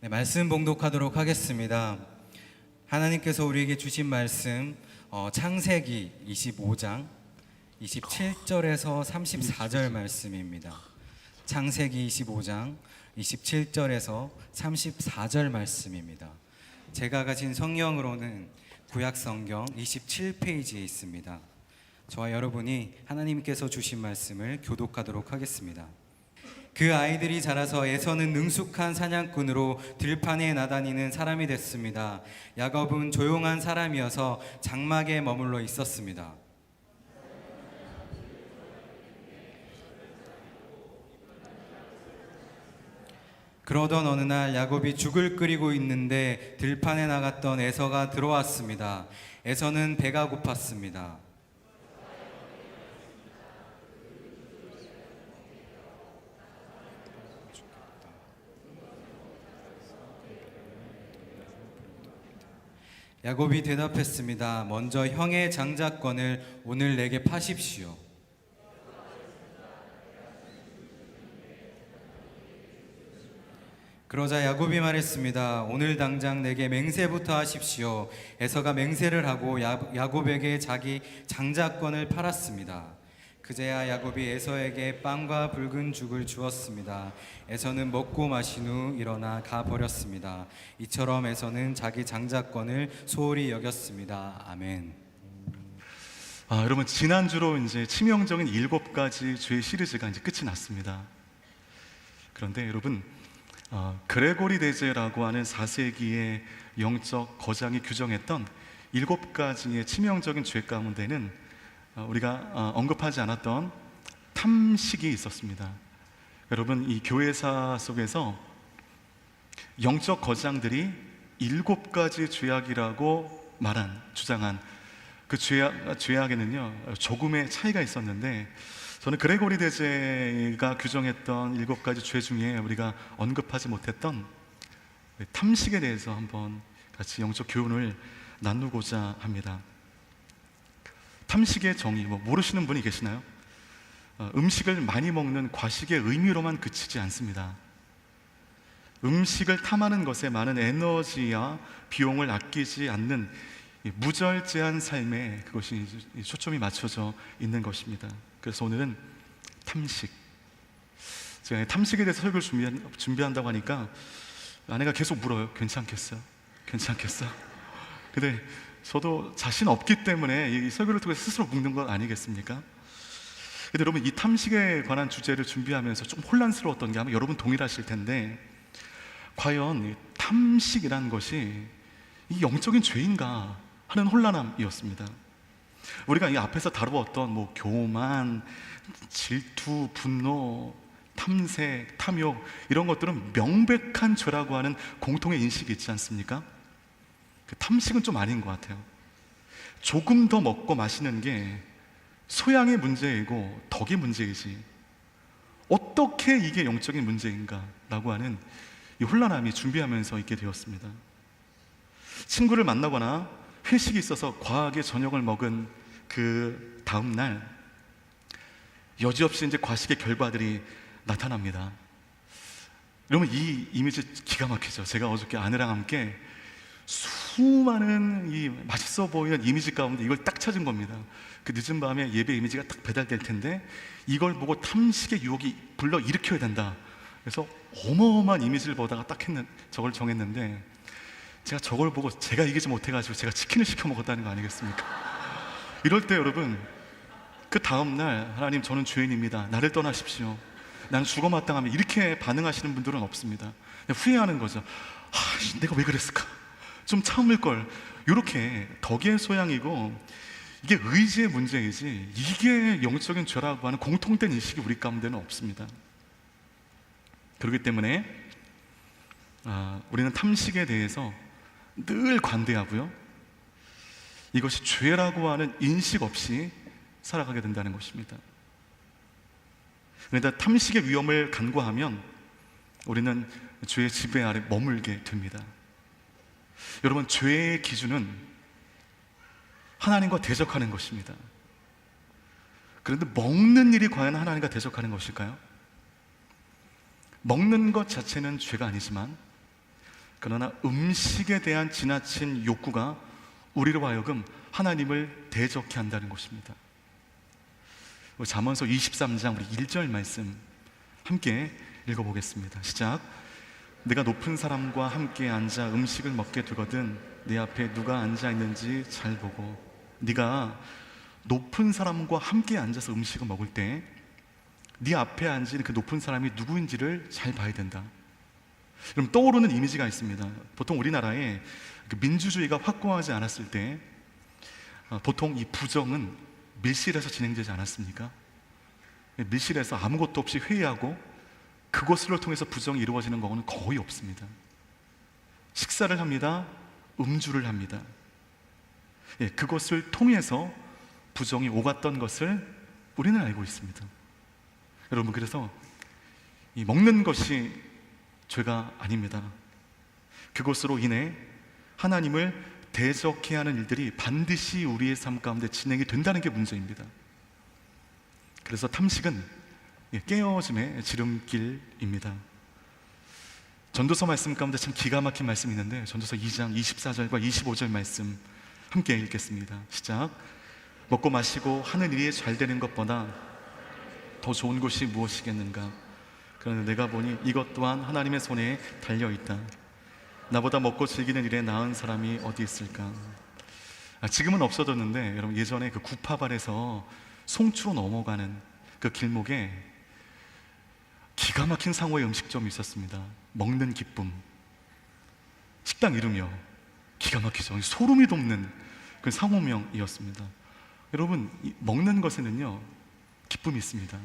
네, 말씀 봉독하도록 하겠습니다. 하나님께서 우리에게 주신 말씀 창세기 25장 27절에서 34절 말씀입니다. 창세기 25장 27절에서 34절 말씀입니다. 제가 가진 성경으로는 구약성경 27페이지에 있습니다. 저와 여러분이 하나님께서 주신 말씀을 교독하도록 하겠습니다. 그 아이들이 자라서 에서는 능숙한 사냥꾼으로 들판에 나다니는 사람이 됐습니다. 야곱은 조용한 사람이어서 장막에 머물러 있었습니다. 그러던 어느 날 야곱이 죽을 끓이고 있는데 들판에 나갔던 에서가 들어왔습니다. 에서는 배가 고팠습니다. 야곱이 대답했습니다. 먼저 형의 장자권을 오늘 내게 파십시오. 그러자 야곱이 말했습니다. 오늘 당장 내게 맹세부터 하십시오. 에서가 맹세를 하고 야곱에게 자기 장자권을 팔았습니다. 그제야 야곱이 에서에게 빵과 붉은 죽을 주었습니다. 에서는 먹고 마신 후 일어나 가버렸습니다. 이처럼 에서는 자기 장자권을 소홀히 여겼습니다. 아멘. 여러분, 지난주로 이제 치명적인 7가지 죄의 시리즈가 이제 끝이 났습니다. 그런데 여러분, 그레고리 대제라고 하는 4세기의 영적 거장이 규정했던 7가지의 치명적인 죄 가운데는 우리가 언급하지 않았던 탐식이 있었습니다. 여러분, 이 교회사 속에서 영적 거장들이 7가지 죄악이라고 주장한 그 죄악에는요 조금의 차이가 있었는데, 저는 그레고리 대제가 규정했던 7가지 죄 중에 우리가 언급하지 못했던 탐식에 대해서 한번 같이 영적 교훈을 나누고자 합니다. 탐식의 정의, 모르시는 분이 계시나요? 음식을 많이 먹는 과식의 의미로만 그치지 않습니다. 음식을 탐하는 것에 많은 에너지와 비용을 아끼지 않는 무절제한 삶에 그것이 초점이 맞춰져 있는 것입니다. 그래서 오늘은 탐식. 제가 탐식에 대해서 설교를 준비한다고 하니까 아내가 계속 물어요. 괜찮겠어요? 괜찮겠어? 근데 저도 자신 없기 때문에 이 설교를 통해서 스스로 묵는 건 아니겠습니까? 근데 여러분, 이 탐식에 관한 주제를 준비하면서 좀 혼란스러웠던 게 아마 여러분 동일하실 텐데, 과연 탐식이라는 것이 이 영적인 죄인가 하는 혼란함이었습니다. 우리가 이 앞에서 다루었던 교만, 질투, 분노, 탐색, 탐욕, 이런 것들은 명백한 죄라고 하는 공통의 인식이 있지 않습니까? 그 탐식은 좀 아닌 것 같아요. 조금 더 먹고 마시는 게 소양의 문제이고 덕의 문제이지, 어떻게 이게 영적인 문제인가 라고 하는 이 혼란함이 준비하면서 있게 되었습니다. 친구를 만나거나 회식이 있어서 과하게 저녁을 먹은 그 다음 날 여지없이 이제 과식의 결과들이 나타납니다. 여러분, 이 이미지 기가 막히죠. 제가 어저께 아내랑 함께 수많은 이 맛있어 보이는 이미지 가운데 이걸 딱 찾은 겁니다. 그 늦은 밤에 예배 이미지가 딱 배달될 텐데 이걸 보고 탐식의 유혹이 불러 일으켜야 된다. 그래서 어마어마한 이미지를 보다가 저걸 정했는데, 제가 저걸 보고 제가 이기지 못해가지고 제가 치킨을 시켜 먹었다는 거 아니겠습니까? 이럴 때 여러분, 그 다음날 하나님, 저는 죄인입니다, 나를 떠나십시오, 나는 죽어 마땅하면, 이렇게 반응하시는 분들은 없습니다. 후회하는 거죠. 내가 왜 그랬을까? 좀 참을걸. 이렇게 덕의 소양이고 이게 의지의 문제이지, 이게 영적인 죄라고 하는 공통된 인식이 우리 가운데는 없습니다. 그렇기 때문에 우리는 탐식에 대해서 늘 관대하고요, 이것이 죄라고 하는 인식 없이 살아가게 된다는 것입니다. 그런데 탐식의 위험을 간과하면 우리는 죄의 지배 아래 머물게 됩니다. 여러분, 죄의 기준은 하나님과 대적하는 것입니다. 그런데 먹는 일이 과연 하나님과 대적하는 것일까요? 먹는 것 자체는 죄가 아니지만 그러나 음식에 대한 지나친 욕구가 우리로 하여금 하나님을 대적해 한다는 것입니다. 잠언서 23장 우리 1절 말씀 함께 읽어보겠습니다. 시작. 내가 높은 사람과 함께 앉아 음식을 먹게 되거든 내 앞에 누가 앉아 있는지 잘 보고. 네가 높은 사람과 함께 앉아서 음식을 먹을 때 네 앞에 앉은 그 높은 사람이 누구인지를 잘 봐야 된다. 그럼 떠오르는 이미지가 있습니다. 보통 우리나라에 민주주의가 확고하지 않았을 때 보통 이 부정은 밀실에서 진행되지 않았습니까? 밀실에서 아무것도 없이 회의하고 그것을 통해서 부정이 이루어지는 경우는 거의 없습니다. 식사를 합니다. 음주를 합니다. 그것을 통해서 부정이 오갔던 것을 우리는 알고 있습니다. 여러분, 그래서 이 먹는 것이 죄가 아닙니다. 그것으로 인해 하나님을 대적해 하는 일들이 반드시 우리의 삶 가운데 진행이 된다는 게 문제입니다. 그래서 탐식은 깨어짐의 지름길입니다. 전도서 말씀 가운데 참 기가 막힌 말씀이 있는데 전도서 2장 24절과 25절 말씀 함께 읽겠습니다. 시작. 먹고 마시고 하는 일이 잘 되는 것보다 더 좋은 것이 무엇이겠는가? 그러나 내가 보니 이것 또한 하나님의 손에 달려있다. 나보다 먹고 즐기는 일에 나은 사람이 어디 있을까? 지금은 없어졌는데 여러분, 예전에 그 구파발에서 송추로 넘어가는 그 길목에 기가 막힌 상호의 음식점이 있었습니다. 먹는 기쁨. 식당 이름이요, 기가 막히죠. 소름이 돋는 그 상호명이었습니다. 여러분, 먹는 것에는요 기쁨이 있습니다.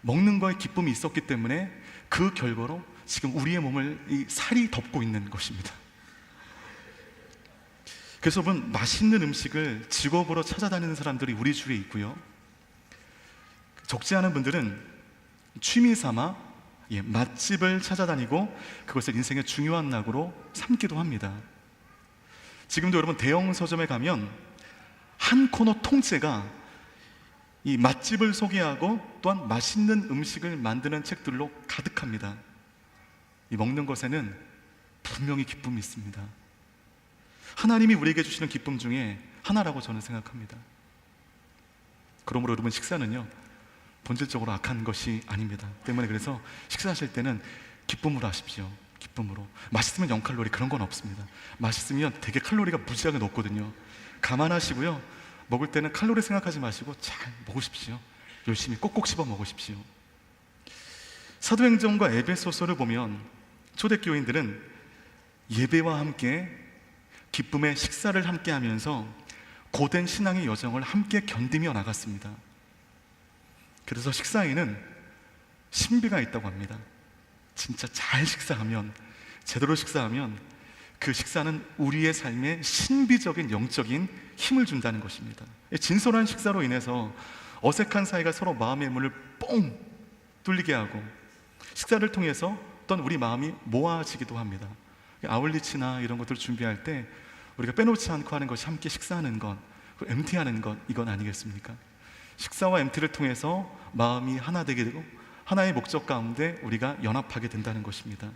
먹는 거에 기쁨이 있었기 때문에 그 결과로 지금 우리의 몸을 이 살이 덮고 있는 것입니다. 그래서 여러분, 맛있는 음식을 직업으로 찾아다니는 사람들이 우리 주위에 있고요, 적지 않은 분들은 취미 삼아 맛집을 찾아다니고 그것을 인생의 중요한 낙으로 삼기도 합니다. 지금도 여러분, 대형 서점에 가면 한 코너 통째가 이 맛집을 소개하고 또한 맛있는 음식을 만드는 책들로 가득합니다. 이 먹는 것에는 분명히 기쁨이 있습니다. 하나님이 우리에게 주시는 기쁨 중에 하나라고 저는 생각합니다. 그러므로 여러분, 식사는요 본질적으로 악한 것이 아닙니다. 때문에 그래서 식사하실 때는 기쁨으로 하십시오. 기쁨으로. 맛있으면 0칼로리 그런 건 없습니다. 맛있으면 되게 칼로리가 무지하게 높거든요. 감안하시고요, 먹을 때는 칼로리 생각하지 마시고 잘 먹으십시오. 열심히 꼭꼭 씹어 먹으십시오. 사도행전과 에베소서를 보면 초대교인들은 예배와 함께 기쁨의 식사를 함께 하면서 고된 신앙의 여정을 함께 견디며 나갔습니다. 그래서 식사에는 신비가 있다고 합니다. 진짜 잘 식사하면, 제대로 식사하면 그 식사는 우리의 삶에 신비적인 영적인 힘을 준다는 것입니다. 진솔한 식사로 인해서 어색한 사이가 서로 마음의 문을 뻥 뚫리게 하고 식사를 통해서 어떤 우리 마음이 모아지기도 합니다. 아울리치나 이런 것들을 준비할 때 우리가 빼놓지 않고 하는 것이 함께 식사하는 것, MT하는 것, 이건 아니겠습니까? 식사와 MT를 통해서 마음이 하나 되게 되고 하나의 목적 가운데 우리가 연합하게 된다는 것입니다.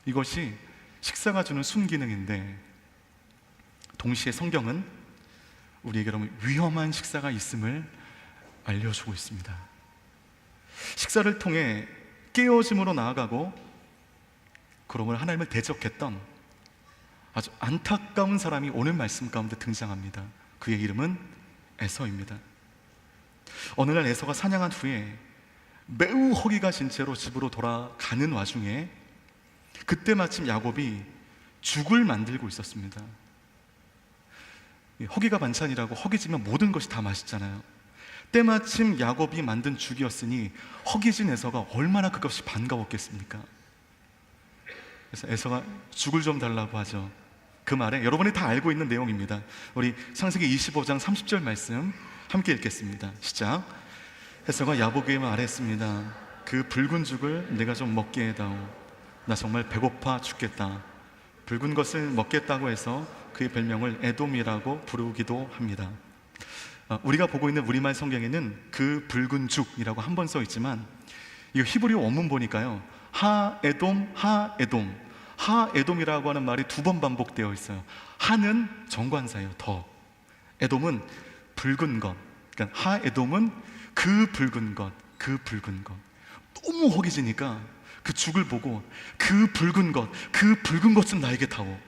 이것이 식사가 주는 순기능인데, 동시에 성경은 우리에게 위험한 식사가 있음을 알려주고 있습니다. 식사를 통해 깨어짐으로 나아가고 그러므로 하나님을 대적했던 아주 안타까운 사람이 오늘 말씀 가운데 등장합니다. 그의 이름은 에서입니다. 어느 날 에서가 사냥한 후에 매우 허기가 진 채로 집으로 돌아가는 와중에 그때 마침 야곱이 죽을 만들고 있었습니다. 허기가 반찬이라고 허기지면 모든 것이 다 맛있잖아요. 때마침 야곱이 만든 죽이었으니 허기진 에서가 얼마나 그것이 반가웠겠습니까? 그래서 에서가 죽을 좀 달라고 하죠. 그 말에 여러분이 다 알고 있는 내용입니다. 우리 창세기 25장 30절 말씀 함께 읽겠습니다. 시작. 에서가 야곱에게 말했습니다. 그 붉은 죽을 내가 좀 먹게 해다오. 나 정말 배고파 죽겠다. 붉은 것을 먹겠다고 해서 그의 별명을 에돔이라고 부르기도 합니다. 우리가 보고 있는 우리말 성경에는 그 붉은 죽이라고 한 번 써 있지만 이 히브리 원문 보니까요, 하에돔, 하에돔, 하 에돔이라고 하는 말이 2번 반복되어 있어요. 하는 정관사예요. 더. 에돔은 붉은 것. 그러니까 하 에돔은 그 붉은 것, 그 붉은 것. 너무 허기지니까 그 죽을 보고 그 붉은 것, 그 붉은 것 좀 나에게 다오.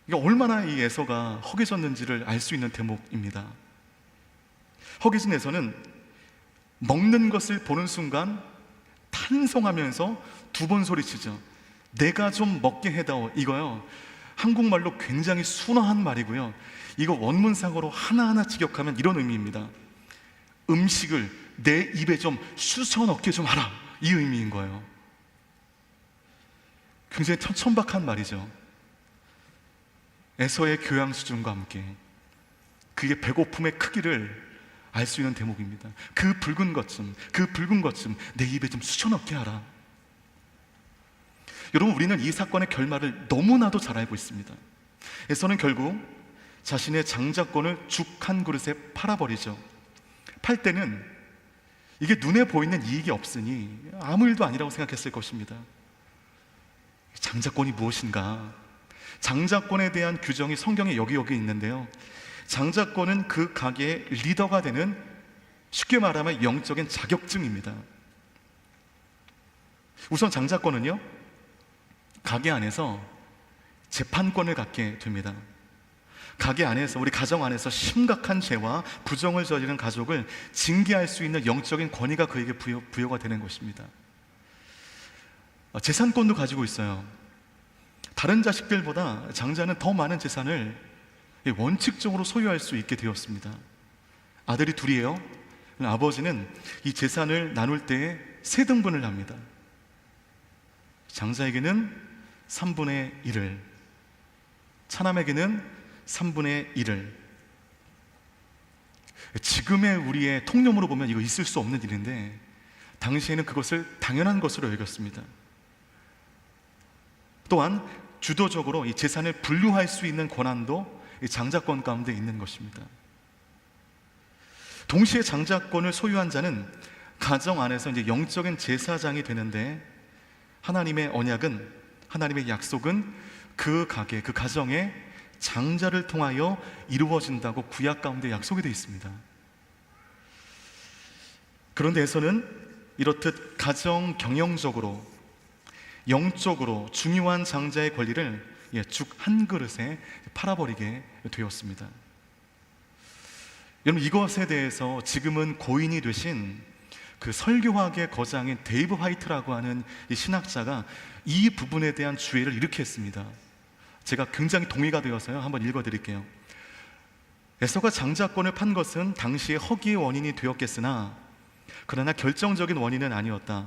이게 얼마나 이 에서가 허기졌는지를 알 수 있는 대목입니다. 허기진 에서는 먹는 것을 보는 순간 탄성하면서 2번 소리치죠. 내가 좀 먹게 해다오. 이거요, 한국말로 굉장히 순화한 말이고요, 이거 원문상으로 하나하나 직역하면 이런 의미입니다. 음식을 내 입에 좀 쑤셔 넣게 좀 하라, 이 의미인 거예요. 굉장히 천박한 말이죠. 에서의 교양 수준과 함께 그의 배고픔의 크기를 알 수 있는 대목입니다. 그 붉은 것 좀 내 입에 좀 쑤셔 넣게 하라. 여러분, 우리는 이 사건의 결말을 너무나도 잘 알고 있습니다. 에서는 결국 자신의 장자권을 죽 한 그릇에 팔아버리죠. 팔 때는 이게 눈에 보이는 이익이 없으니 아무 일도 아니라고 생각했을 것입니다. 장자권이 무엇인가? 장자권에 대한 규정이 성경에 여기 있는데요, 장자권은 그 가게의 리더가 되는, 쉽게 말하면 영적인 자격증입니다. 우선 장자권은요, 가게 안에서 재판권을 갖게 됩니다. 가게 안에서, 우리 가정 안에서 심각한 죄와 부정을 저지른 가족을 징계할 수 있는 영적인 권위가 그에게 부여가 되는 것입니다. 재산권도 가지고 있어요. 다른 자식들보다 장자는 더 많은 재산을 원칙적으로 소유할 수 있게 되었습니다. 아들이 둘이에요. 아버지는 이 재산을 나눌 때에 3등분을 합니다. 장자에게는 3분의 1을, 차남에게는 3분의 1을. 지금의 우리의 통념으로 보면 이거 있을 수 없는 일인데, 당시에는 그것을 당연한 것으로 여겼습니다. 또한 주도적으로 이 재산을 분류할 수 있는 권한도 이 장자권 가운데 있는 것입니다. 동시에 장자권을 소유한 자는 가정 안에서 이제 영적인 제사장이 되는데, 하나님의 언약은, 하나님의 약속은 그 가게, 그 가정에 장자를 통하여 이루어진다고 구약 가운데 약속이 되어 있습니다. 그런데 에서는 이렇듯 가정 경영적으로, 영적으로 중요한 장자의 권리를 죽 한 그릇에 팔아버리게 되었습니다. 여러분, 이것에 대해서 지금은 고인이 되신 그 설교학의 거장인 데이브 화이트라고 하는 이 신학자가 이 부분에 대한 주의를 이렇게 했습니다. 제가 굉장히 동의가 되어서요, 한번 읽어드릴게요. 에서가 장자권을 판 것은 당시의 허기의 원인이 되었겠으나 그러나 결정적인 원인은 아니었다.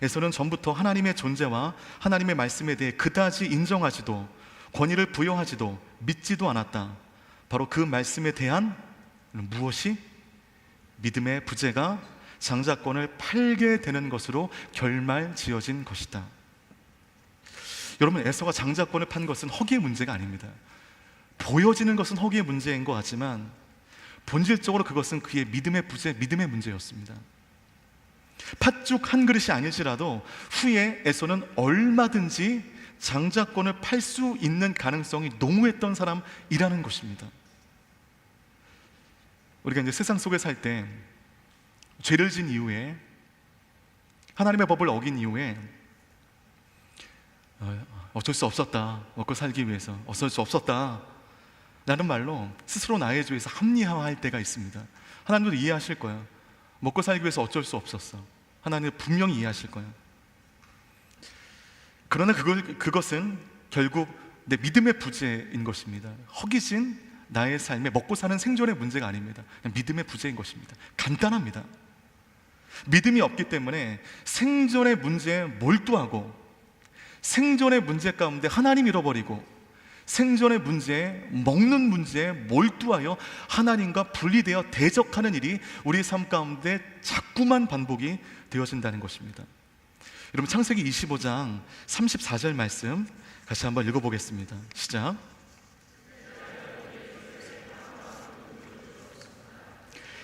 에서는 전부터 하나님의 존재와 하나님의 말씀에 대해 그다지 인정하지도 권위를 부여하지도 믿지도 않았다. 바로 그 말씀에 대한 무엇이? 믿음의 부재가 장자권을 팔게 되는 것으로 결말지어진 것이다. 여러분, 에서가 장자권을 판 것은 허기의 문제가 아닙니다. 보여지는 것은 허기의 문제인 것 같지만 본질적으로 그것은 그의 믿음의 부재, 믿음의 문제였습니다. 팥죽 한 그릇이 아닐지라도 후에 에서는 얼마든지 장자권을 팔 수 있는 가능성이 농후했던 사람이라는 것입니다. 우리가 이제 세상 속에 살 때 죄를 진 이후에, 하나님의 법을 어긴 이후에 어쩔 수 없었다, 먹고 살기 위해서 어쩔 수 없었다 라는 말로 스스로 나의 죄에서 합리화할 때가 있습니다. 하나님도 이해하실 거예요. 먹고 살기 위해서 어쩔 수 없었어. 하나님은 분명히 이해하실 거예요. 그러나 그것은 결국 내 믿음의 부재인 것입니다. 허기진 나의 삶에 먹고 사는 생존의 문제가 아닙니다. 그냥 믿음의 부재인 것입니다. 간단합니다. 믿음이 없기 때문에 생존의 문제에 몰두하고, 생존의 문제 가운데 하나님 잃어버리고, 생존의 문제에, 먹는 문제에 몰두하여 하나님과 분리되어 대적하는 일이 우리 삶 가운데 자꾸만 반복이 되어진다는 것입니다. 여러분, 창세기 25장 34절 말씀 같이 한번 읽어보겠습니다. 시작.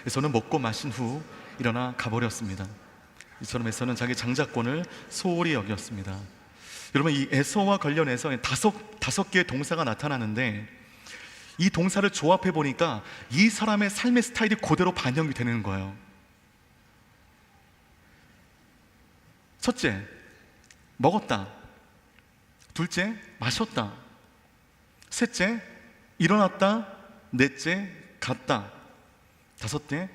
에서는 먹고 마신 후 일어나 가버렸습니다. 이처럼 에서는 자기 장자권을 소홀히 여겼습니다. 여러분, 이 에서와 관련해서 다섯 개의 동사가 나타나는데 이 동사를 조합해 보니까 이 사람의 삶의 스타일이 그대로 반영이 되는 거예요. 첫째, 먹었다. 둘째, 마셨다. 셋째, 일어났다. 넷째, 갔다. 다섯째,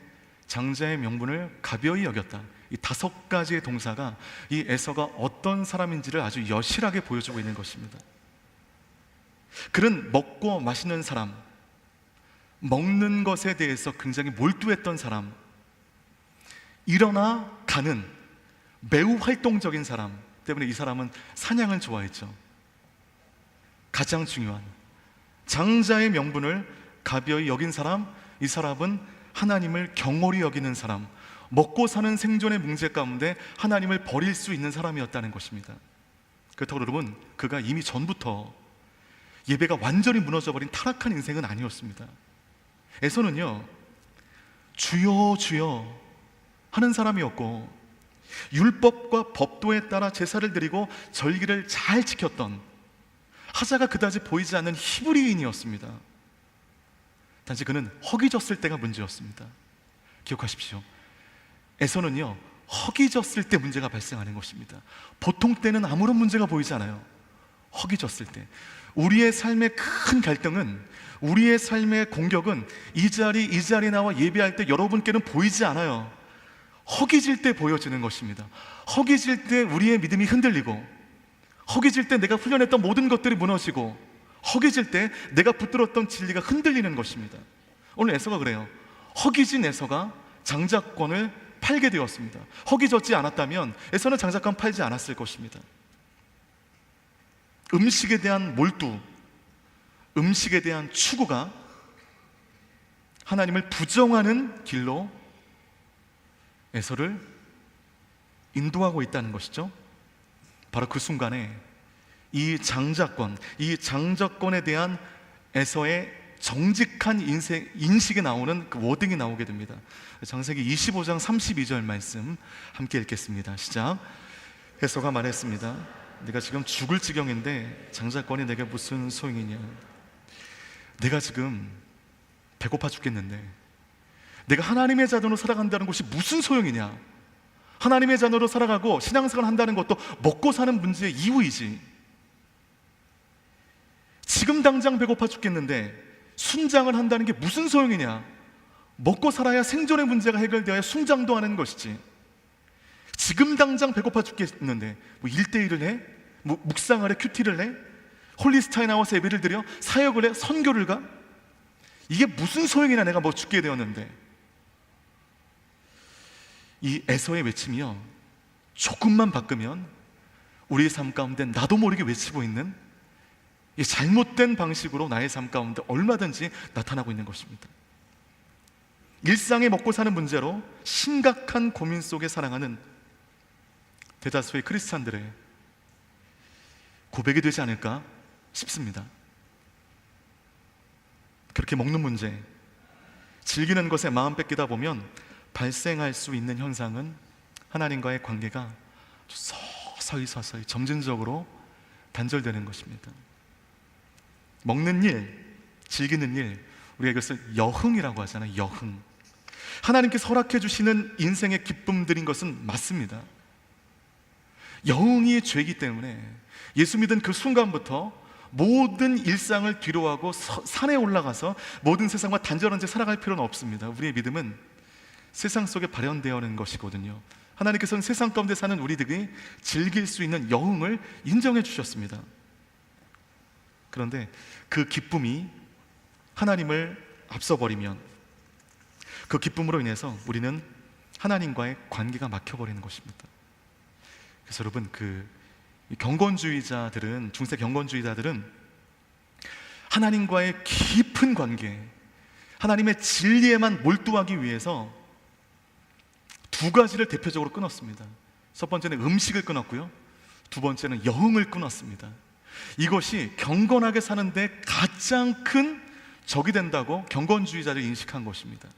장자의 명분을 가벼이 여겼다. 이 5가지의 동사가 이 에서가 어떤 사람인지를 아주 여실하게 보여주고 있는 것입니다. 그는 먹고 마시는 사람, 먹는 것에 대해서 굉장히 몰두했던 사람, 일어나 가는 매우 활동적인 사람 때문에 이 사람은 사냥을 좋아했죠. 가장 중요한 장자의 명분을 가벼이 여긴 사람, 이 사람은 하나님을 경홀히 여기는 사람, 먹고 사는 생존의 문제 가운데 하나님을 버릴 수 있는 사람이었다는 것입니다. 그렇다고 여러분, 그가 이미 전부터 예배가 완전히 무너져버린 타락한 인생은 아니었습니다. 에서는요, 주여 주여 하는 사람이었고 율법과 법도에 따라 제사를 드리고 절기를 잘 지켰던, 하자가 그다지 보이지 않는 히브리인이었습니다. 단지 그는 허기졌을 때가 문제였습니다. 기억하십시오. 에서는요, 허기졌을 때 문제가 발생하는 것입니다. 보통 때는 아무런 문제가 보이지 않아요. 허기졌을 때. 우리의 삶의 큰 갈등은, 우리의 삶의 공격은 이 자리 나와 예배할 때 여러분께는 보이지 않아요. 허기질 때 보여지는 것입니다. 허기질 때 우리의 믿음이 흔들리고, 허기질 때 내가 훈련했던 모든 것들이 무너지고, 허기질 때 내가 붙들었던 진리가 흔들리는 것입니다. 오늘 에서가 그래요. 허기진 에서가 장자권을 팔게 되었습니다. 허기졌지 않았다면 에서는 장자권 팔지 않았을 것입니다. 음식에 대한 몰두, 음식에 대한 추구가 하나님을 부정하는 길로 에서를 인도하고 있다는 것이죠. 바로 그 순간에 이 장자권에 대한 에서의 정직한 인식에 나오는 그 워딩이 나오게 됩니다. 창세기 25장 32절 말씀 함께 읽겠습니다. 시작. 에서가 말했습니다. 내가 지금 죽을 지경인데 장자권이 내게 무슨 소용이냐. 내가 지금 배고파 죽겠는데 내가 하나님의 자녀로 살아간다는 것이 무슨 소용이냐. 하나님의 자녀로 살아가고 신앙생활을 한다는 것도 먹고 사는 문제의 이유이지. 지금 당장 배고파 죽겠는데 순장을 한다는 게 무슨 소용이냐. 먹고 살아야 생존의 문제가 해결되어야 순장도 하는 것이지. 지금 당장 배고파 죽겠는데 뭐 1대1을 해? 뭐 묵상을 해? 큐티를 해? 홀리스타에 나와서 예배를 드려? 사역을 해? 선교를 가? 이게 무슨 소용이냐. 내가 뭐 죽게 되었는데. 이 에서의 외침이요, 조금만 바꾸면 우리의 삶 가운데 나도 모르게 외치고 있는 이 잘못된 방식으로 나의 삶 가운데 얼마든지 나타나고 있는 것입니다. 일상에 먹고 사는 문제로 심각한 고민 속에 살아가는 대다수의 크리스찬들의 고백이 되지 않을까 싶습니다. 그렇게 먹는 문제, 즐기는 것에 마음 뺏기다 보면 발생할 수 있는 현상은 하나님과의 관계가 서서히 점진적으로 단절되는 것입니다. 먹는 일, 즐기는 일, 우리가 이것을 여흥이라고 하잖아요. 여흥. 하나님께서 허락해 주시는 인생의 기쁨들인 것은 맞습니다. 여흥이 죄이기 때문에 예수 믿은 그 순간부터 모든 일상을 뒤로하고 산에 올라가서 모든 세상과 단절한 채 살아갈 필요는 없습니다. 우리의 믿음은 세상 속에 발현되어는 것이거든요. 하나님께서는 세상 가운데 사는 우리들이 즐길 수 있는 여흥을 인정해 주셨습니다. 그런데 그 기쁨이 하나님을 앞서버리면 그 기쁨으로 인해서 우리는 하나님과의 관계가 막혀버리는 것입니다. 그래서 여러분, 그 경건주의자들은, 중세 경건주의자들은 하나님과의 깊은 관계, 하나님의 진리에만 몰두하기 위해서 2가지를 대표적으로 끊었습니다. 첫 번째는 음식을 끊었고요, 2번째는 여흥을 끊었습니다. 이것이 경건하게 사는데 가장 큰 적이 된다고 경건주의자들이 인식한 것입니다.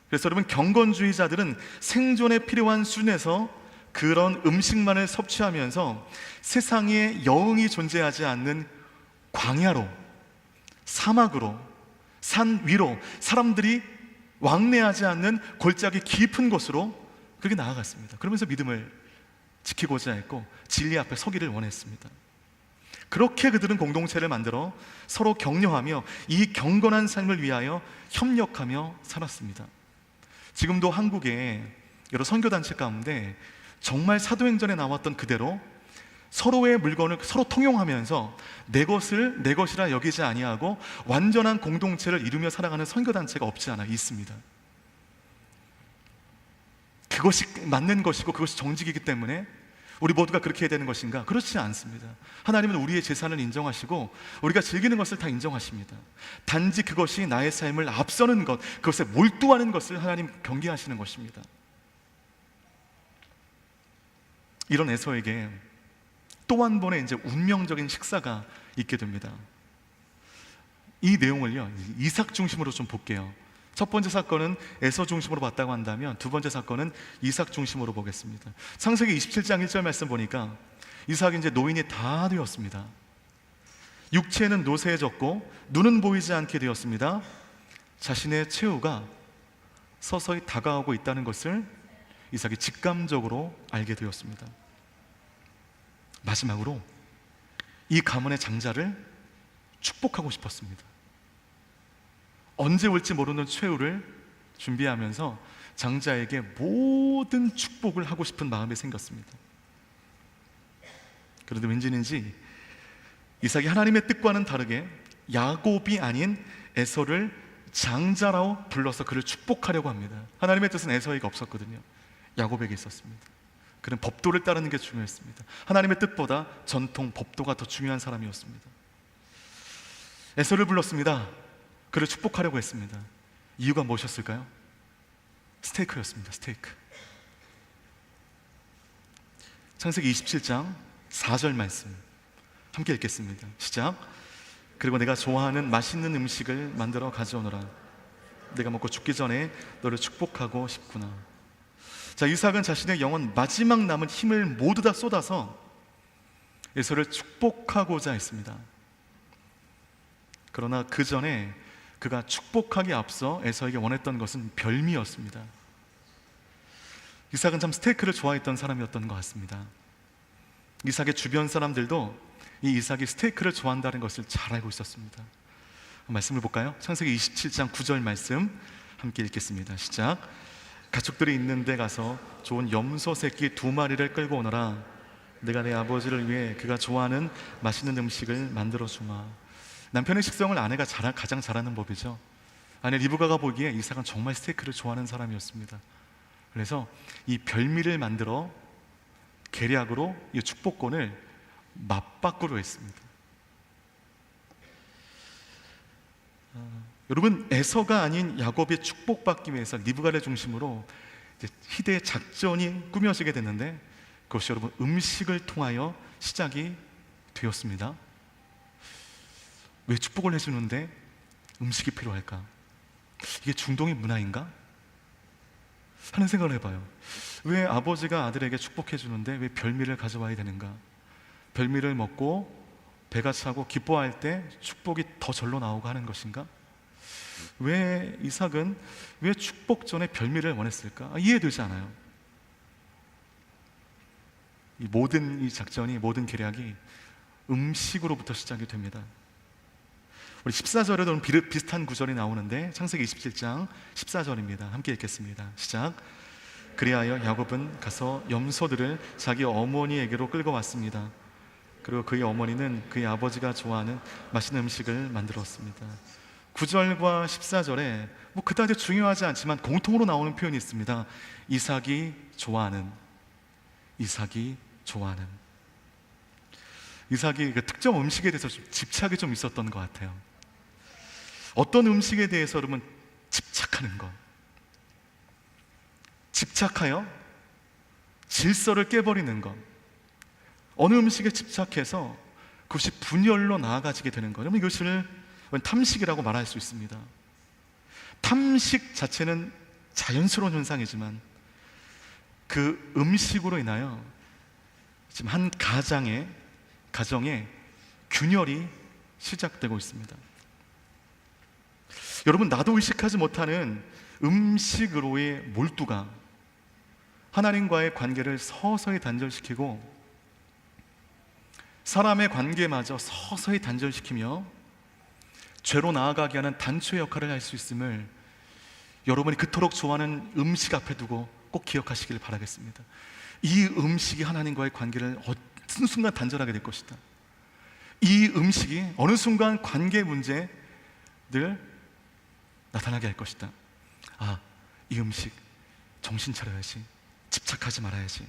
그래서 여러분, 경건주의자들은 생존에 필요한 수준에서 그런 음식만을 섭취하면서 세상에 여흥이 존재하지 않는 광야로, 사막으로, 산 위로, 사람들이 왕래하지 않는 골짜기 깊은 곳으로 그렇게 나아갔습니다. 그러면서 믿음을 지키고자 했고 진리 앞에 서기를 원했습니다. 그렇게 그들은 공동체를 만들어 서로 격려하며 이 경건한 삶을 위하여 협력하며 살았습니다. 지금도 한국의 여러 선교단체 가운데 정말 사도행전에 나왔던 그대로 서로의 물건을 서로 통용하면서 내 것을 내 것이라 여기지 아니하고 완전한 공동체를 이루며 살아가는 선교단체가 없지 않아 있습니다. 그것이 맞는 것이고 그것이 정직이기 때문에 우리 모두가 그렇게 해야 되는 것인가? 그렇지 않습니다. 하나님은 우리의 재산을 인정하시고 우리가 즐기는 것을 다 인정하십니다. 단지 그것이 나의 삶을 앞서는 것, 그것에 몰두하는 것을 하나님 경계하시는 것입니다. 이런 에서에게 또 한 번의 이제 운명적인 식사가 있게 됩니다. 이 내용을요, 이삭 중심으로 좀 볼게요. 첫 번째 사건은 에서 중심으로 봤다고 한다면 두 번째 사건은 이삭 중심으로 보겠습니다. 창세기 27장 1절 말씀 보니까 이삭이 이제 노인이 다 되었습니다. 육체는 노쇠해졌고 눈은 보이지 않게 되었습니다. 자신의 최후가 서서히 다가오고 있다는 것을 이삭이 직감적으로 알게 되었습니다. 마지막으로 이 가문의 장자를 축복하고 싶었습니다. 언제 올지 모르는 최후를 준비하면서 장자에게 모든 축복을 하고 싶은 마음이 생겼습니다. 그런데 왠지는지 이삭이 하나님의 뜻과는 다르게 야곱이 아닌 에서를 장자라고 불러서 그를 축복하려고 합니다. 하나님의 뜻은 에서에게 없었거든요. 야곱에게 있었습니다. 그는 법도를 따르는 게 중요했습니다. 하나님의 뜻보다 전통 법도가 더 중요한 사람이었습니다. 에서를 불렀습니다. 그를 축복하려고 했습니다. 이유가 무엇이었을까요? 스테이크였습니다. 스테이크. 창세기 27장 4절 말씀 함께 읽겠습니다. 시작. 그리고 내가 좋아하는 맛있는 음식을 만들어 가져오너라. 내가 먹고 죽기 전에 너를 축복하고 싶구나. 자, 이삭은 자신의 영혼 마지막 남은 힘을 모두 다 쏟아서 에서를 축복하고자 했습니다. 그러나 그 전에 그가 축복하기 앞서 에서에게 원했던 것은 별미였습니다. 이삭은 참 스테이크를 좋아했던 사람이었던 것 같습니다. 이삭의 주변 사람들도 이 이삭이 스테이크를 좋아한다는 것을 잘 알고 있었습니다. 말씀을 볼까요? 창세기 27장 9절 말씀 함께 읽겠습니다. 시작. 가축들이 있는 데 가서 좋은 염소 새끼 2마리를 끌고 오너라. 내가 내 아버지를 위해 그가 좋아하는 맛있는 음식을 만들어 주마. 남편의 식성을 아내가 가장 잘하는 법이죠. 아내 리브가가 보기에 이삭은 정말 스테이크를 좋아하는 사람이었습니다. 그래서 이 별미를 만들어 계략으로 이 축복권을 맞바꾸려 했습니다. 여러분, 에서가 아닌 야곱이 축복받기 위해서 리브가를 중심으로 희대의 작전이 꾸며지게 됐는데 그것이 여러분 음식을 통하여 시작이 되었습니다. 왜 축복을 해주는데 음식이 필요할까? 이게 중동의 문화인가? 하는 생각을 해봐요. 왜 아버지가 아들에게 축복해 주는데 왜 별미를 가져와야 되는가? 별미를 먹고 배가 차고 기뻐할 때 축복이 더 절로 나오고 하는 것인가? 왜 이삭은 왜 축복 전에 별미를 원했을까? 이해되지 않아요. 이 모든 이 작전이, 모든 계략이 음식으로부터 시작이 됩니다. 우리 14절에도 비슷한 구절이 나오는데 창세기 27장 14절입니다. 함께 읽겠습니다. 시작. 그리하여 야곱은 가서 염소들을 자기 어머니에게로 끌고 왔습니다. 그리고 그의 어머니는 그의 아버지가 좋아하는 맛있는 음식을 만들었습니다. 9절과 14절에 뭐 그다지 중요하지 않지만 공통으로 나오는 표현이 있습니다. 이삭이 좋아하는, 이삭이 좋아하는. 이삭이 그 특정 음식에 대해서 좀 집착이 좀 있었던 것 같아요. 어떤 음식에 대해서 여러분 집착하는 것, 집착하여 질서를 깨버리는 것, 어느 음식에 집착해서 그것이 분열로 나아가지게 되는 것, 여러분 이것을 탐식이라고 말할 수 있습니다. 탐식 자체는 자연스러운 현상이지만 그 음식으로 인하여 지금 한 가정에 균열이 시작되고 있습니다. 여러분, 나도 의식하지 못하는 음식으로의 몰두가 하나님과의 관계를 서서히 단절시키고 사람의 관계마저 서서히 단절시키며 죄로 나아가게 하는 단초의 역할을 할 수 있음을 여러분이 그토록 좋아하는 음식 앞에 두고 꼭 기억하시길 바라겠습니다. 이 음식이 하나님과의 관계를 어느 순간 단절하게 될 것이다. 이 음식이 어느 순간 관계 문제들 나타나게 할 것이다. 아, 이 음식 정신 차려야지, 집착하지 말아야지.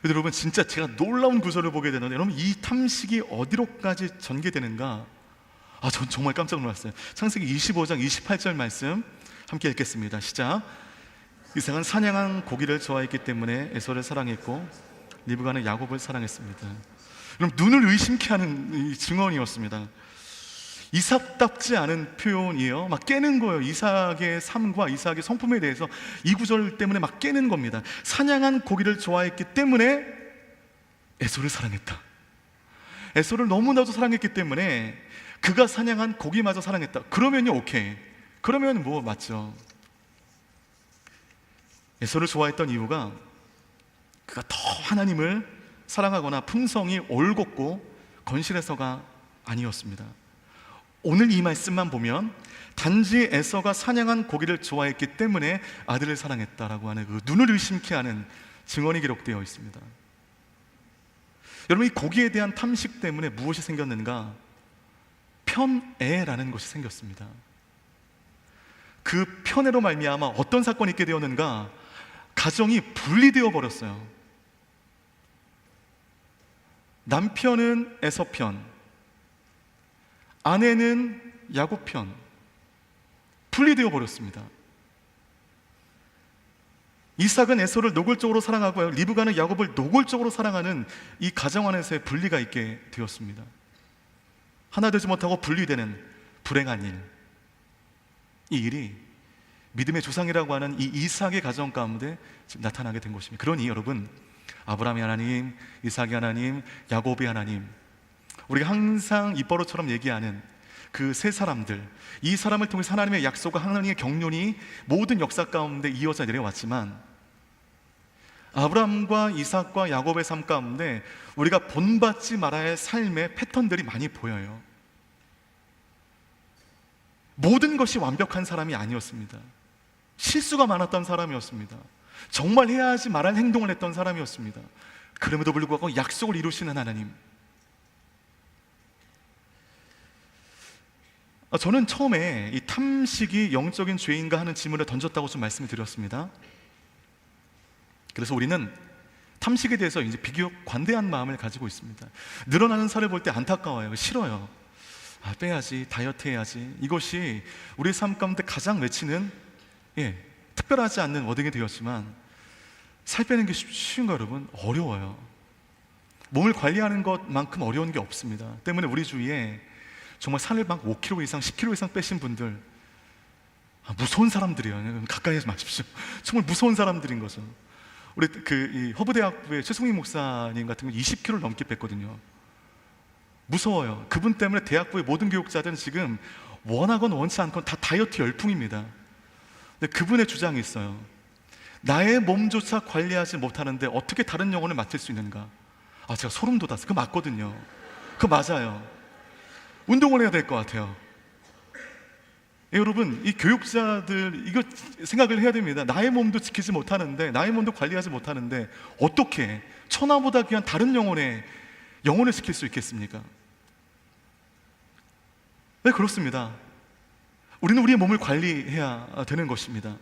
여러분, 진짜 제가 놀라운 구절을 보게 되는데, 여러분, 이 탐식이 어디로까지 전개되는가? 전 정말 깜짝 놀랐어요. 창세기 25장 28절 말씀 함께 읽겠습니다. 시작. 이삭은 사냥한 고기를 좋아했기 때문에 에서를 사랑했고 리브가는 야곱을 사랑했습니다. 여러분, 눈을 의심케 하는 이 증언이었습니다. 이삭답지 않은 표현이에요. 막 깨는 거예요. 이삭의 삶과 이삭의 성품에 대해서 이 구절 때문에 막 깨는 겁니다. 사냥한 고기를 좋아했기 때문에 에서를 사랑했다. 에서를 너무나도 사랑했기 때문에 그가 사냥한 고기마저 사랑했다. 그러면요, 오케이. 그러면 뭐 맞죠. 에서를 좋아했던 이유가 그가 더 하나님을 사랑하거나 품성이 올곧고 건실해서가 아니었습니다. 오늘 이 말씀만 보면 단지 에서가 사냥한 고기를 좋아했기 때문에 아들을 사랑했다라고 하는 그 눈을 의심케 하는 증언이 기록되어 있습니다. 여러분, 이 고기에 대한 탐식 때문에 무엇이 생겼는가? 편애라는 것이 생겼습니다. 그 편애로 말미암아 어떤 사건이 있게 되었는가? 가정이 분리되어 버렸어요. 남편은 에서 편, 아내는 야곱 편, 분리되어 버렸습니다. 이삭은 에서를 노골적으로 사랑하고요, 리브가는 야곱을 노골적으로 사랑하는 이 가정 안에서의 분리가 있게 되었습니다. 하나 되지 못하고 분리되는 불행한 일, 이 일이 믿음의 조상이라고 하는 이 이삭의 가정 가운데 지금 나타나게 된 것입니다. 그러니 여러분, 아브라함의 하나님, 이삭의 하나님, 야곱의 하나님, 우리가 항상 입버릇처럼 얘기하는 그 세 사람들, 이 사람을 통해서 하나님의 약속과 하나님의 경륜이 모든 역사 가운데 이어져 내려왔지만, 아브라함과 이삭과 야곱의 삶 가운데 우리가 본받지 말아야 할 삶의 패턴들이 많이 보여요. 모든 것이 완벽한 사람이 아니었습니다. 실수가 많았던 사람이었습니다. 정말 해야 하지 말할 행동을 했던 사람이었습니다. 그럼에도 불구하고 약속을 이루시는 하나님. 저는 처음에 이 탐식이 영적인 죄인가 하는 질문을 던졌다고 좀 말씀을 드렸습니다. 그래서 우리는 탐식에 대해서 이제 비교적 관대한 마음을 가지고 있습니다. 늘어나는 살을 볼 때 안타까워요. 싫어요. 빼야지, 다이어트 해야지. 이것이 우리 삶 가운데 가장 외치는, 특별하지 않는 워딩이 되었지만, 살 빼는 게 쉬운가 여러분? 어려워요. 몸을 관리하는 것만큼 어려운 게 없습니다. 때문에 우리 주위에 정말 살을 막 5kg 이상, 10kg 이상 빼신 분들, 무서운 사람들이에요. 가까이 하지 마십시오. 정말 무서운 사람들인 거죠. 우리 이 허브대학부의 최승민 목사님 같은 경 20kg를 넘게 뺐거든요. 무서워요. 그분 때문에 대학부의 모든 교육자들은 지금 원하건 원치 않건 다 다이어트 열풍입니다. 근데 그분의 주장이 있어요. 나의 몸조차 관리하지 못하는데 어떻게 다른 영혼을 맡을 수 있는가? 제가 소름 돋았어요. 그거 맞거든요. 그거 맞아요. 운동을 해야 될 것 같아요. 여러분, 이 교육자들 이거 생각을 해야 됩니다. 나의 몸도 지키지 못하는데, 나의 몸도 관리하지 못하는데 어떻게 천하보다 귀한 다른 영혼을 지킬 수 있겠습니까? 네, 그렇습니다. 우리는 우리의 몸을 관리해야 되는 것입니다.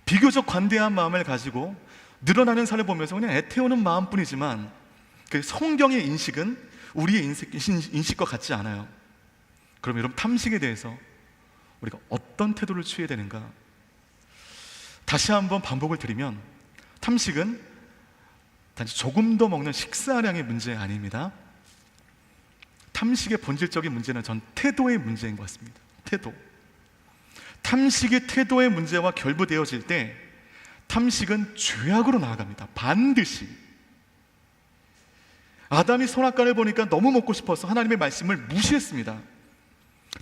비교적 관대한 마음을 가지고 늘어나는 살을 보면서 그냥 애태우는 마음뿐이지만, 그 성경의 인식은 우리의 인식과 같지 않아요. 그럼 여러분, 탐식에 대해서 우리가 어떤 태도를 취해야 되는가? 다시 한번 반복을 드리면, 탐식은 단지 조금 더 먹는 식사량의 문제 아닙니다. 탐식의 본질적인 문제는 전 태도의 문제인 것 같습니다. 태도. 탐식이 태도의 문제와 결부되어질 때 탐식은 죄악으로 나아갑니다. 반드시. 아담이 선악과를 보니까 너무 먹고 싶어서 하나님의 말씀을 무시했습니다.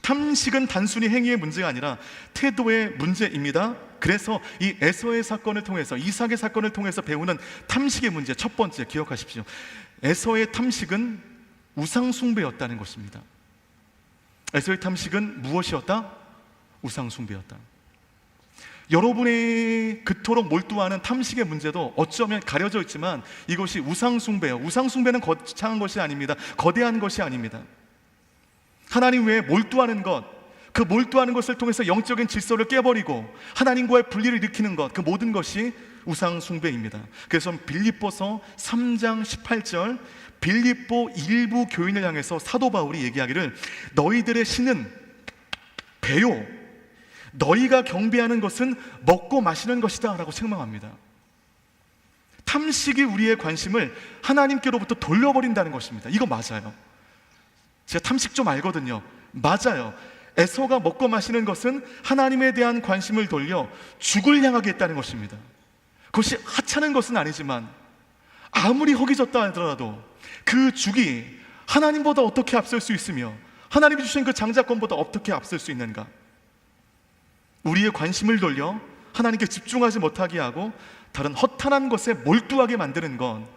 탐식은 단순히 행위의 문제가 아니라 태도의 문제입니다. 그래서 이 에서의 사건을 통해서, 이삭의 사건을 통해서 배우는 탐식의 문제, 첫 번째 기억하십시오. 에서의 탐식은 우상숭배였다는 것입니다. 에서의 탐식은 무엇이었다? 우상숭배였다. 여러분이 그토록 몰두하는 탐식의 문제도 어쩌면 가려져 있지만 이것이 우상숭배예요. 우상숭배는 거창한 것이 아닙니다. 거대한 것이 아닙니다. 하나님 외에 몰두하는 것, 그 몰두하는 것을 통해서 영적인 질서를 깨버리고 하나님과의 분리를 일으키는 것, 그 모든 것이 우상숭배입니다. 그래서 빌립보서 3장 18절, 빌립보 일부 교인을 향해서 사도 바울이 얘기하기를 너희들의 신은 배요, 너희가 경배하는 것은 먹고 마시는 것이다 라고 책망합니다. 탐식이 우리의 관심을 하나님께로부터 돌려버린다는 것입니다. 이거 맞아요. 제가 탐식 좀 알거든요. 맞아요. 에서가 먹고 마시는 것은 하나님에 대한 관심을 돌려 죽을 향하게 했다는 것입니다. 그것이 하찮은 것은 아니지만 아무리 허기졌다 하더라도 그 죽이 하나님보다 어떻게 앞설 수 있으며 하나님이 주신 그 장자권보다 어떻게 앞설 수 있는가? 우리의 관심을 돌려 하나님께 집중하지 못하게 하고 다른 허탄한 것에 몰두하게 만드는 건,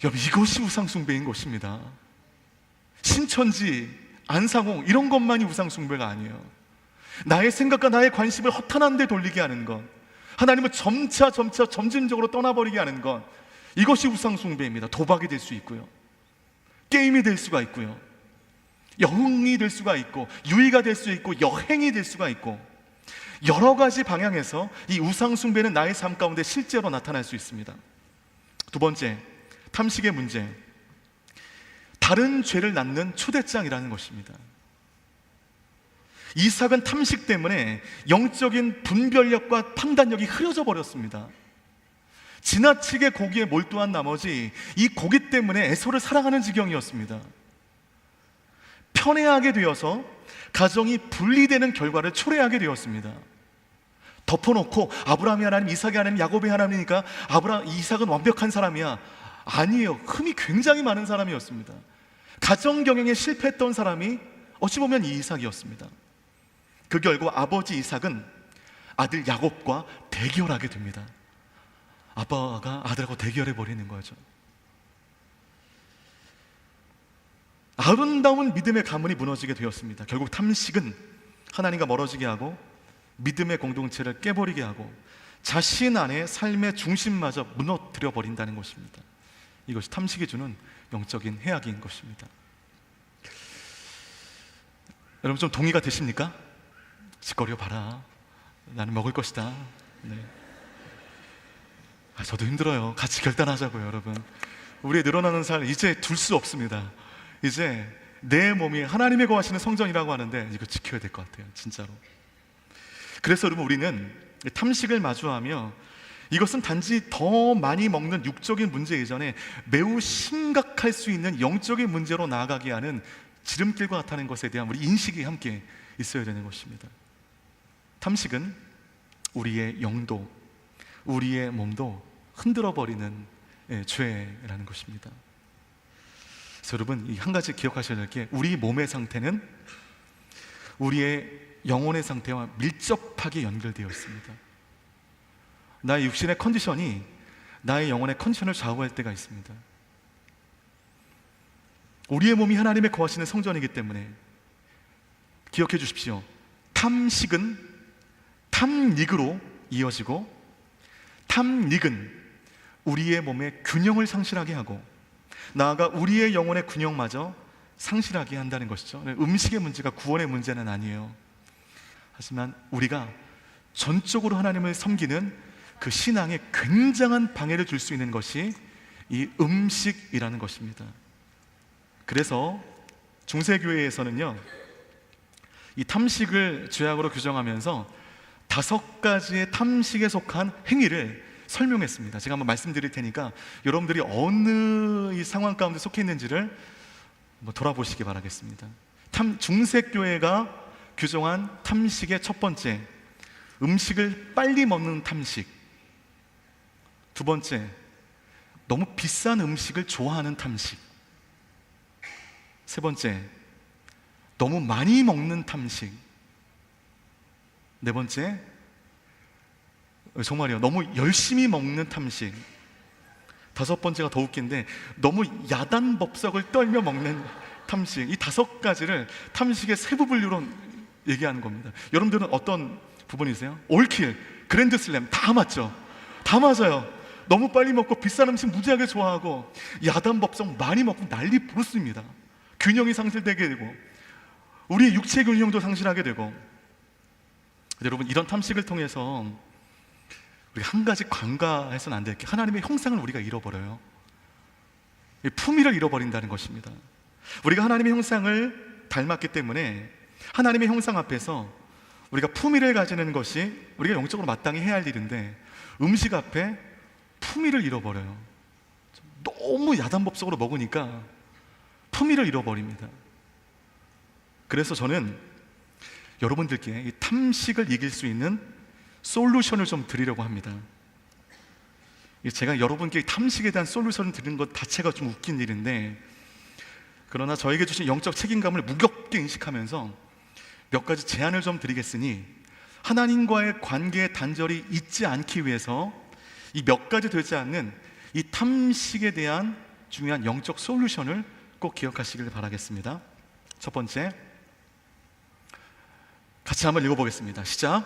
여러분, 이것이 우상숭배인 것입니다. 신천지, 안상홍 이런 것만이 우상숭배가 아니에요. 나의 생각과 나의 관심을 허탄한 데 돌리게 하는 것, 하나님을 점진적으로 떠나버리게 하는 것, 이것이 우상숭배입니다. 도박이 될 수 있고요, 게임이 될 수가 있고요, 여흥이 될 수가 있고, 유의가 될 수 있고, 여행이 될 수가 있고, 여러 가지 방향에서 이 우상숭배는 나의 삶 가운데 실제로 나타날 수 있습니다. 두 번째, 탐식의 문제, 다른 죄를 낳는 초대장이라는 것입니다. 이삭은 탐식 때문에 영적인 분별력과 판단력이 흐려져 버렸습니다. 지나치게 고기에 몰두한 나머지 이 고기 때문에 에서를 사랑하는 지경이었습니다. 편애하게 되어서 가정이 분리되는 결과를 초래하게 되었습니다. 덮어놓고 아브라함이 하나님, 이삭이 하나님, 야곱이 하나님이니까 이삭은 완벽한 사람이야. 아니에요. 흠이 굉장히 많은 사람이었습니다. 가정 경영에 실패했던 사람이 어찌 보면 이 이삭이었습니다. 그 결과 아버지 이삭은 아들 야곱과 대결하게 됩니다. 아빠가 아들하고 대결해 버리는 거죠. 아름다운 믿음의 가문이 무너지게 되었습니다. 결국 탐식은 하나님과 멀어지게 하고 믿음의 공동체를 깨버리게 하고 자신 안에 삶의 중심마저 무너뜨려 버린다는 것입니다. 이것이 탐식이 주는 영적인 해악인 것입니다. 여러분, 좀 동의가 되십니까? 짓거려 봐라, 나는 먹을 것이다. 네. 저도 힘들어요. 같이 결단하자고요. 여러분, 우리의 늘어나는 살 이제 둘 수 없습니다. 이제 내 몸이 하나님의 거하시는 성전이라고 하는데 이거 지켜야 될 것 같아요, 진짜로. 그래서 여러분, 우리는 탐식을 마주하며 이것은 단지 더 많이 먹는 육적인 문제 이전에 매우 심각할 수 있는 영적인 문제로 나아가게 하는 지름길과 같다는 것에 대한 우리 인식이 함께 있어야 되는 것입니다. 탐식은 우리의 영도, 우리의 몸도 흔들어버리는 죄라는 것입니다. 그래서 여러분, 이 한 가지 기억하셔야 될 게, 우리 몸의 상태는 우리의 영혼의 상태와 밀접하게 연결되어 있습니다. 나의 육신의 컨디션이 나의 영혼의 컨디션을 좌우할 때가 있습니다. 우리의 몸이 하나님의 거하시는 성전이기 때문에 기억해 주십시오. 탐식은 탐닉으로 이어지고, 탐닉은 우리의 몸의 균형을 상실하게 하고, 나아가 우리의 영혼의 균형마저 상실하게 한다는 것이죠. 음식의 문제가 구원의 문제는 아니에요. 하지만 우리가 전적으로 하나님을 섬기는 그 신앙에 굉장한 방해를 줄 수 있는 것이 이 음식이라는 것입니다. 그래서 중세교회에서는요, 이 탐식을 죄악으로 규정하면서 5가지의 탐식에 속한 행위를 설명했습니다. 제가 한번 말씀드릴 테니까 여러분들이 어느 이 상황 가운데 속해 있는지를 돌아보시기 바라겠습니다. 중세교회가 규정한 탐식의 첫 번째, 음식을 빨리 먹는 탐식. 두 번째, 너무 비싼 음식을 좋아하는 탐식. 세 번째, 너무 많이 먹는 탐식. 네 번째, 정말이요, 너무 열심히 먹는 탐식. 다섯 번째가 더 웃긴데, 너무 야단법석을 떨며 먹는 탐식. 이 다섯 가지를 탐식의 세부 분류로 얘기하는 겁니다. 여러분들은 어떤 부분이세요? 올킬, 그랜드슬램 다 맞죠? 다 맞아요. 너무 빨리 먹고 비싼 음식 무지하게 좋아하고 야단법석 많이 먹고 난리 부르스입니다. 균형이 상실되게 되고 우리의 육체 균형도 상실하게 되고. 여러분, 이런 탐식을 통해서 우리 한 가지 간과해서는 안 될 게, 하나님의 형상을 우리가 잃어버려요. 이 품위를 잃어버린다는 것입니다. 우리가 하나님의 형상을 닮았기 때문에 하나님의 형상 앞에서 우리가 품위를 가지는 것이 우리가 영적으로 마땅히 해야 할 일인데, 음식 앞에 품위를 잃어버려요. 너무 야단법석으로 먹으니까 품위를 잃어버립니다. 그래서 저는 여러분들께 이 탐식을 이길 수 있는 솔루션을 좀 드리려고 합니다. 제가 여러분께 탐식에 대한 솔루션을 드리는 것 자체가 좀 웃긴 일인데, 그러나 저에게 주신 영적 책임감을 무겁게 인식하면서 몇 가지 제안을 좀 드리겠으니, 하나님과의 관계에 단절이 있지 않기 위해서 이 몇 가지 되지 않는 이 탐식에 대한 중요한 영적 솔루션을 꼭 기억하시길 바라겠습니다. 첫 번째, 같이 한번 읽어보겠습니다. 시작.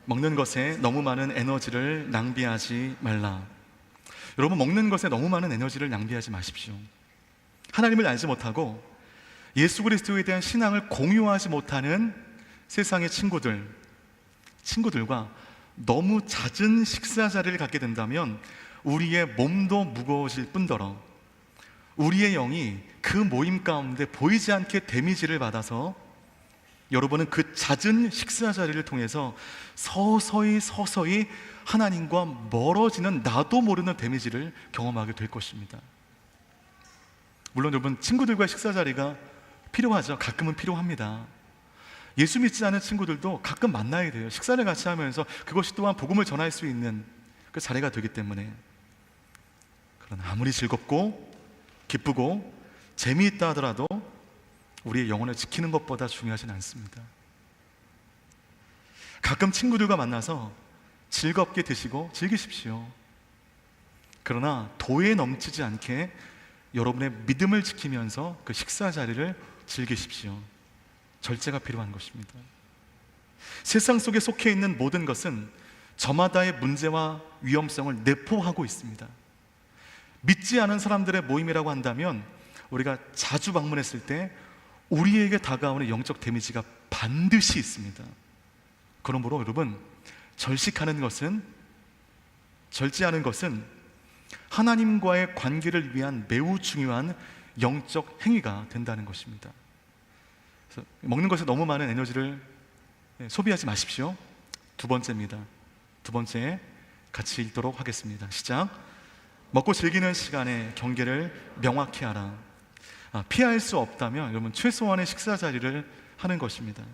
먹는 것에 너무 많은 에너지를 낭비하지 말라. 여러분, 먹는 것에 너무 많은 에너지를 낭비하지 마십시오. 하나님을 알지 못하고 예수 그리스도에 대한 신앙을 공유하지 못하는 세상의 친구들과 너무 잦은 식사 자리를 갖게 된다면 우리의 몸도 무거워질 뿐더러 우리의 영이 그 모임 가운데 보이지 않게 데미지를 받아서 여러분은 그 잦은 식사 자리를 통해서 서서히 하나님과 멀어지는 나도 모르는 데미지를 경험하게 될 것입니다. 물론 여러분, 친구들과의 식사 자리가 필요하죠. 가끔은 필요합니다. 예수 믿지 않은 친구들도 가끔 만나야 돼요. 식사를 같이 하면서 그것이 또한 복음을 전할 수 있는 그 자리가 되기 때문에. 그러나 아무리 즐겁고 기쁘고 재미있다 하더라도 우리의 영혼을 지키는 것보다 중요하진 않습니다. 가끔 친구들과 만나서 즐겁게 드시고 즐기십시오. 그러나 도에 넘치지 않게 여러분의 믿음을 지키면서 그 식사 자리를 즐기십시오. 절제가 필요한 것입니다. 세상 속에 속해 있는 모든 것은 저마다의 문제와 위험성을 내포하고 있습니다. 믿지 않은 사람들의 모임이라고 한다면 우리가 자주 방문했을 때 우리에게 다가오는 영적 데미지가 반드시 있습니다. 그러므로 여러분, 절제하는 것은 하나님과의 관계를 위한 매우 중요한 영적 행위가 된다는 것입니다. 그래서 먹는 것에 너무 많은 에너지를 소비하지 마십시오. 두 번째입니다. 두 번째, 같이 읽도록 하겠습니다. 시작. 먹고 즐기는 시간에 경계를 명확히 하라. 피할 수 없다면 여러분, 최소한의 식사 자리를 하는 것입니다.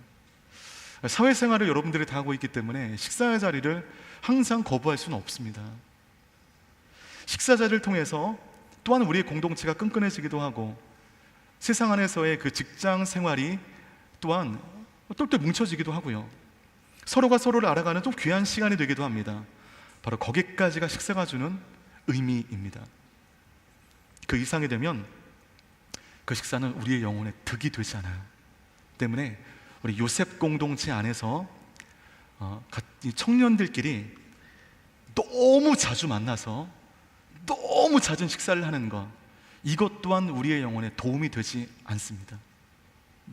사회생활을 여러분들이 다 하고 있기 때문에 식사 자리를 항상 거부할 수는 없습니다. 식사 자리를 통해서 또한 우리의 공동체가 끈끈해지기도 하고, 세상 안에서의 그 직장 생활이 또한 똘똘 뭉쳐지기도 하고요. 서로가 서로를 알아가는 좀 귀한 시간이 되기도 합니다. 바로 거기까지가 식사가 주는 의미입니다. 그 이상이 되면 그 식사는 우리의 영혼의 득이 되지 않아요. 때문에 우리 요셉 공동체 안에서 청년들끼리 너무 자주 만나서 너무 잦은 식사를 하는 것, 이것 또한 우리의 영혼에 도움이 되지 않습니다.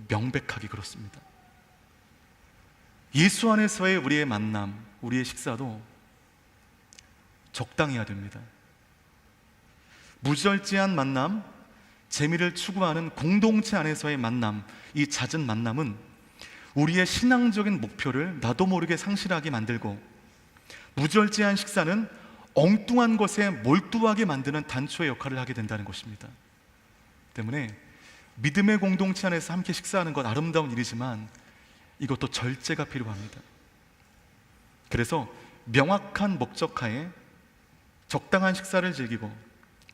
명백하게 그렇습니다. 예수 안에서의 우리의 만남, 우리의 식사도 적당해야 됩니다. 무절제한 만남, 재미를 추구하는 공동체 안에서의 만남, 이 잦은 만남은 우리의 신앙적인 목표를 나도 모르게 상실하게 만들고, 무절제한 식사는 엉뚱한 것에 몰두하게 만드는 단초의 역할을 하게 된다는 것입니다. 때문에 믿음의 공동체 안에서 함께 식사하는 건 아름다운 일이지만 이것도 절제가 필요합니다. 그래서 명확한 목적하에 적당한 식사를 즐기고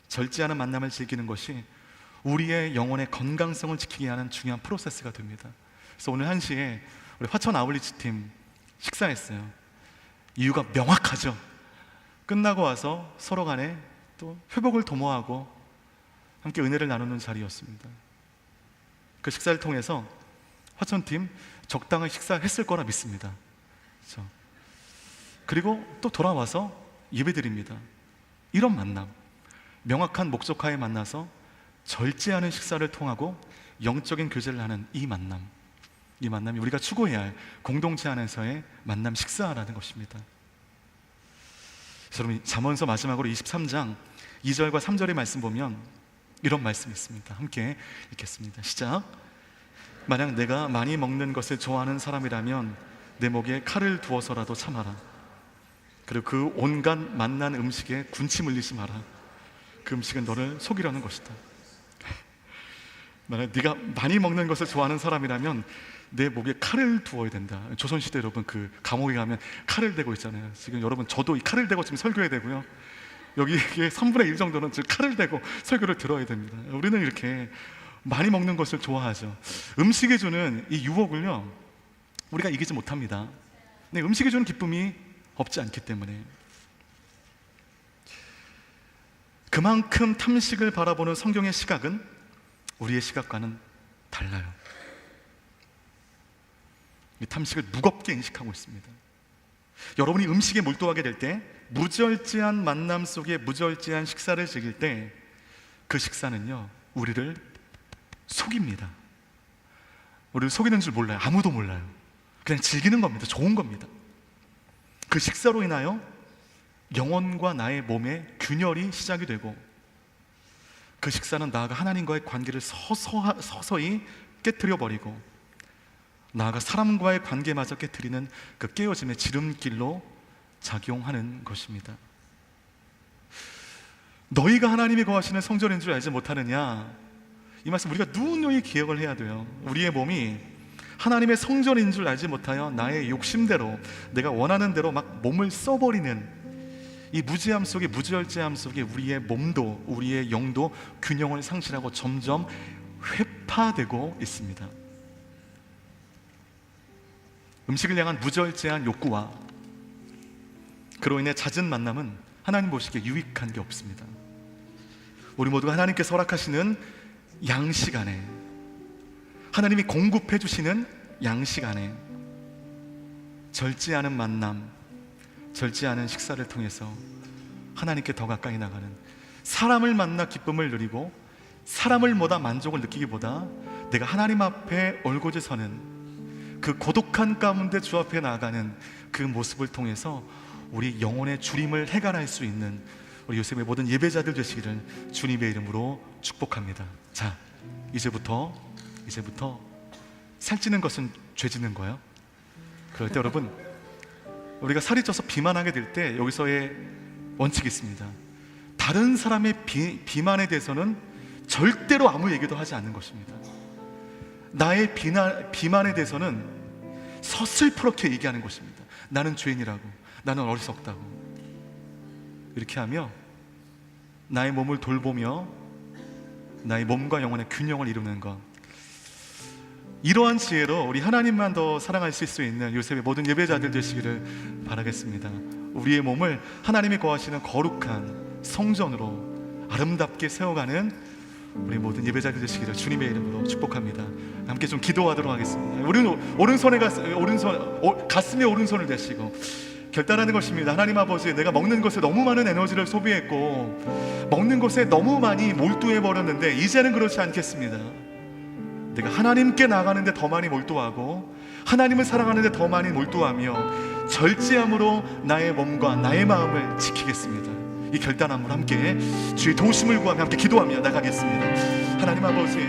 절제하는 만남을 즐기는 것이 우리의 영혼의 건강성을 지키게 하는 중요한 프로세스가 됩니다. 그래서 오늘 1시에 우리 화천 아울리치 팀 식사했어요. 이유가 명확하죠. 끝나고 와서 서로 간에 또 회복을 도모하고 함께 은혜를 나누는 자리였습니다. 그 식사를 통해서 화천팀 적당한 식사했을 거라 믿습니다. 그렇죠? 그리고 또 돌아와서 예배드립니다. 이런 만남, 명확한 목적하에 만나서 절제하는 식사를 통하고 영적인 교제를 하는 이 만남이 우리가 추구해야 할 공동체 안에서의 만남 식사라는 것입니다. 여러분, 잠언서 마지막으로 23장 2절과 3절의 말씀 보면 이런 말씀이 있습니다. 함께 읽겠습니다. 시작. 만약 내가 많이 먹는 것을 좋아하는 사람이라면 내 목에 칼을 두어서라도 참아라. 그리고 그 온갖 맛난 음식에 군침 흘리지 마라. 그 음식은 너를 속이려는 것이다. 만약 네가 많이 먹는 것을 좋아하는 사람이라면 내 목에 칼을 두어야 된다. 조선시대 여러분, 그 감옥에 가면 칼을 대고 있잖아요. 지금 여러분, 저도 이 칼을 대고 지금 설교해야 되고요. 여기에 3분의 1 정도는 지금 칼을 대고 설교를 들어야 됩니다. 우리는 이렇게 많이 먹는 것을 좋아하죠. 음식이 주는 이 유혹을요, 우리가 이기지 못합니다. 근데 음식이 주는 기쁨이 없지 않기 때문에. 그만큼 탐식을 바라보는 성경의 시각은 우리의 시각과는 달라요. 이 탐식을 무겁게 인식하고 있습니다. 여러분이 음식에 몰두하게 될 때, 무절제한 만남 속에 무절제한 식사를 즐길 때, 그 식사는요, 우리를 속입니다. 우리를 속이는 줄 몰라요. 아무도 몰라요. 그냥 즐기는 겁니다. 좋은 겁니다. 그 식사로 인하여 영혼과 나의 몸의 균열이 시작이 되고, 그 식사는 나아가 하나님과의 관계를 서서히 깨트려 버리고, 나아가 사람과의 관계마저 깨트리는 그 깨어짐의 지름길로 작용하는 것입니다. 너희가 하나님이 거하시는 성전인 줄 알지 못하느냐? 이 말씀 우리가 누누이 기억을 해야 돼요. 우리의 몸이 하나님의 성전인 줄 알지 못하여 나의 욕심대로, 내가 원하는 대로 막 몸을 써버리는 이 무지함 속에, 무절제함 속에 우리의 몸도, 우리의 영도 균형을 상실하고 점점 회파되고 있습니다. 음식을 향한 무절제한 욕구와 그로 인해 잦은 만남은 하나님 보시기에 유익한 게 없습니다. 우리 모두가 하나님께서 허락하시는 양식 안에, 하나님이 공급해 주시는 양식 안에 절제하는 만남, 절제하는 식사를 통해서 하나님께 더 가까이 나가는, 사람을 만나 기쁨을 누리고 사람을 보다 만족을 느끼기보다 내가 하나님 앞에 올곧이 서는 그 고독한 가운데 주 앞에 나아가는 그 모습을 통해서 우리 영혼의 주림을 해결할 수 있는 우리 요셉의 모든 예배자들 되시기를 주님의 이름으로 축복합니다. 자, 이제부터 살찌는 것은 죄짓는 거예요. 그럴 때 여러분, 우리가 살이 쪄서 비만하게 될 때 여기서의 원칙이 있습니다. 다른 사람의 비만에 대해서는 절대로 아무 얘기도 하지 않는 것입니다. 나의 비만에 대해서는 서슬프렇게 얘기하는 것입니다. 나는 죄인이라고, 나는 어리석다고. 이렇게 하며 나의 몸을 돌보며 나의 몸과 영혼의 균형을 이루는 것, 이러한 지혜로 우리 하나님만 더 사랑하실 수 있는 요셉의 모든 예배자들 되시기를 바라겠습니다. 우리의 몸을 하나님이 거하시는 거룩한 성전으로 아름답게 세워가는 우리 모든 예배자들 되시기를 주님의 이름으로 축복합니다. 함께 좀 기도하도록 하겠습니다. 가슴에 오른손을 대시고 결단하는 것입니다. 하나님 아버지, 내가 먹는 것에 너무 많은 에너지를 소비했고 먹는 것에 너무 많이 몰두해버렸는데 이제는 그렇지 않겠습니다. 내가 하나님께 나가는데 더 많이 몰두하고 하나님을 사랑하는데 더 많이 몰두하며 절제함으로 나의 몸과 나의 마음을 지키겠습니다. 이 결단함으로 함께 주의 도우심을 구하며 함께 기도하며 나가겠습니다. 하나님 아버지,